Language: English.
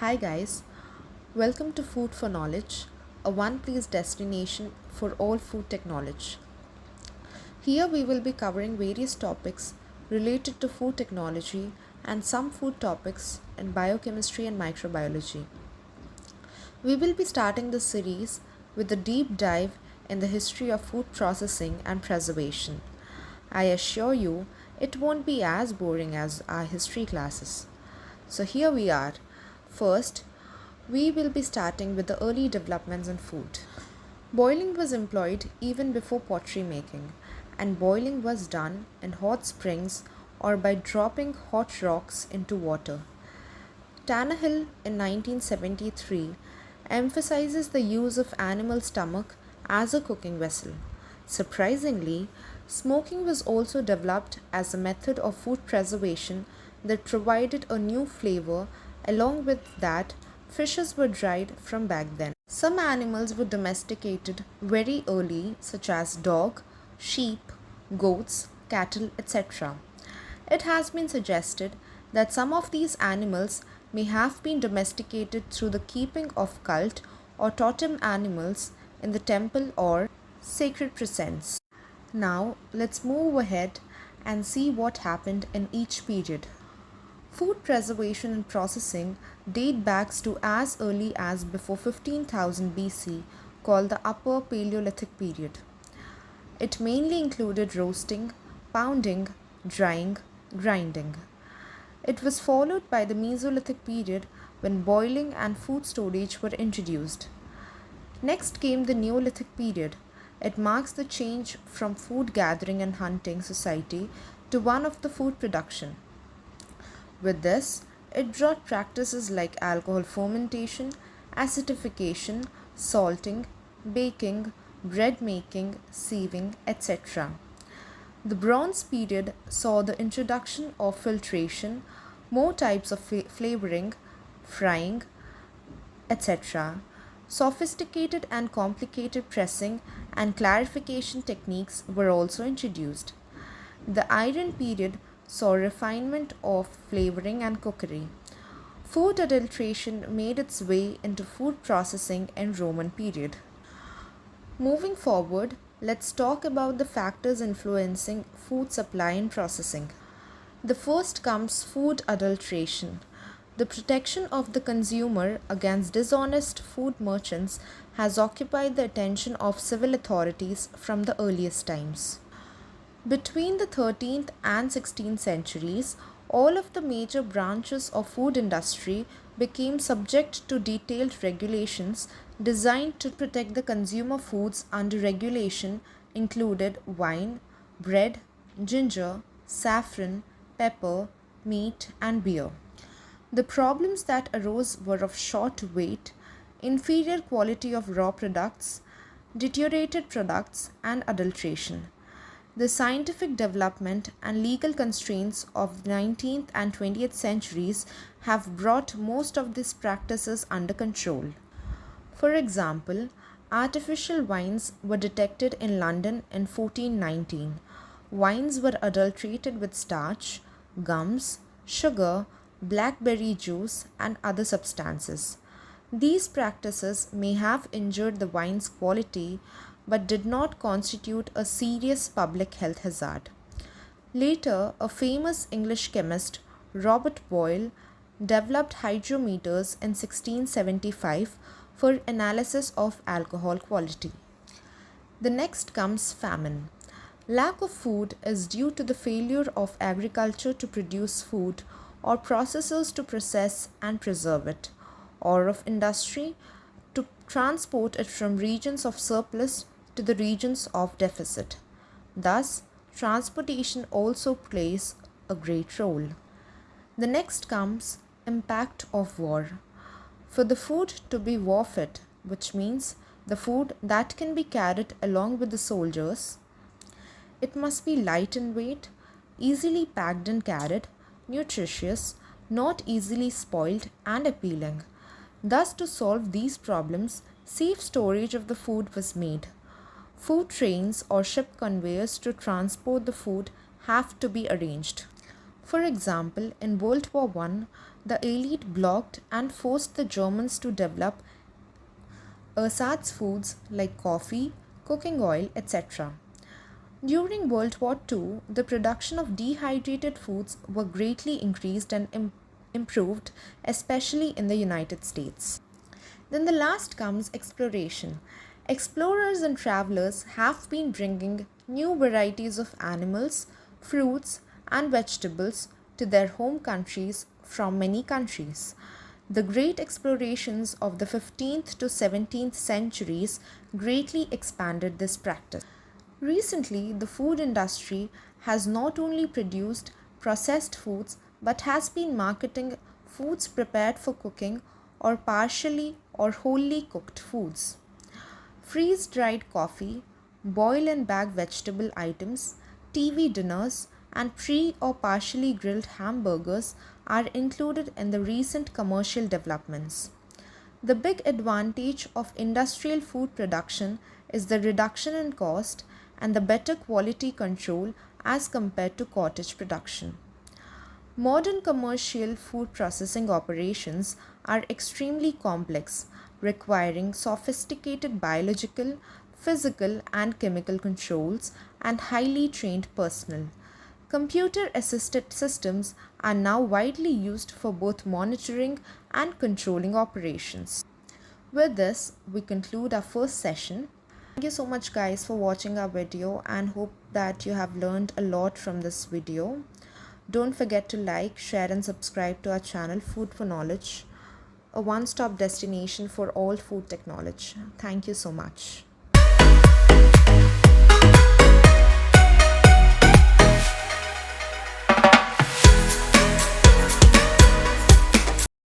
Hi guys, welcome to Food for Knowledge, a one place destination for all food technology. Here we will be covering various topics related to food technology and some food topics in biochemistry and microbiology. We will be starting this series with a deep dive in the history of food processing and preservation. I assure you, it won't be as boring as our history classes. So here we are. First, we will be starting with the early developments in food. Boiling was employed even before pottery making, and boiling was done in hot springs or by dropping hot rocks into water. Tannehill in 1973 emphasizes the use of animal stomach as a cooking vessel. Surprisingly, smoking was also developed as a method of food preservation that provided a new flavor. Along with that, fishes were dried from back then. Some animals were domesticated very early, such as dog, sheep, goats, cattle, etc. It has been suggested that some of these animals may have been domesticated through the keeping of cult or totem animals in the temple or sacred precincts. Now, let's move ahead and see what happened in each period. Food preservation and processing date back to as early as before 15,000 BC, called the Upper Paleolithic period. It mainly included roasting, pounding, drying, grinding. It was followed by the Mesolithic period when boiling and food storage were introduced. Next came the Neolithic period. It marks the change from food gathering and hunting society to one of the food production. With this, it brought practices like alcohol fermentation, acidification, salting, baking, bread making, sieving, etc. The Bronze period saw the introduction of filtration, more types of flavoring, frying, etc. Sophisticated and complicated pressing and clarification techniques were also introduced. The Iron period saw refinement of flavoring and cookery. Food adulteration made its way into food processing in Roman period. Moving forward, let's talk about the factors influencing food supply and processing. The first comes food adulteration. The protection of the consumer against dishonest food merchants has occupied the attention of civil authorities from the earliest times. Between the 13th and 16th centuries, all of the major branches of food industry became subject to detailed regulations designed to protect the consumer. Foods under regulation included wine, bread, ginger, saffron, pepper, meat, and beer. The problems that arose were of short weight, inferior quality of raw products, deteriorated products, and adulteration. The scientific development and legal constraints of the 19th and 20th centuries have brought most of these practices under control. For example, artificial wines were detected in London in 1419. Wines were adulterated with starch, gums, sugar, blackberry juice, and other substances. These practices may have injured the wine's quality but did not constitute a serious public health hazard. Later, a famous English chemist, Robert Boyle, developed hydrometers in 1675 for analysis of alcohol quality. The next comes famine. Lack of food is due to the failure of agriculture to produce food or processors to process and preserve it, or of industry to transport it from regions of surplus to the regions of deficit. Thus, transportation also plays a great role. The next comes impact of war. For the food to be war fit, which means the food that can be carried along with the soldiers, it must be light in weight, easily packed and carried, nutritious, not easily spoiled, and appealing. Thus, to solve these problems, safe storage of the food was made. Food trains or ship conveyors to transport the food have to be arranged. For example, in World War I, the elite blocked and forced the Germans to develop ersatz foods like coffee, cooking oil, etc. During World War II, the production of dehydrated foods were greatly increased and improved, especially in the United States. Then the last comes exploration. Explorers and travelers have been bringing new varieties of animals, fruits, and vegetables to their home countries from many countries. The great explorations of the 15th to 17th centuries greatly expanded this practice. Recently, the food industry has not only produced processed foods but has been marketing foods prepared for cooking or partially or wholly cooked foods. Freeze dried coffee, boil and bag vegetable items, TV dinners, and pre or partially grilled hamburgers are included in the recent commercial developments. The big advantage of industrial food production is the reduction in cost and the better quality control as compared to cottage production. Modern commercial food processing operations are extremely complex, requiring sophisticated biological, physical, and chemical controls and highly trained personnel. Computer assisted systems are now widely used for both monitoring and controlling operations. With this, we conclude our first session. Thank you so much, guys, for watching our video and hope that you have learned a lot from this video. Don't forget to like, share, and subscribe to our channel, Food for Knowledge, a one-stop destination for all food technology. Thank you so much.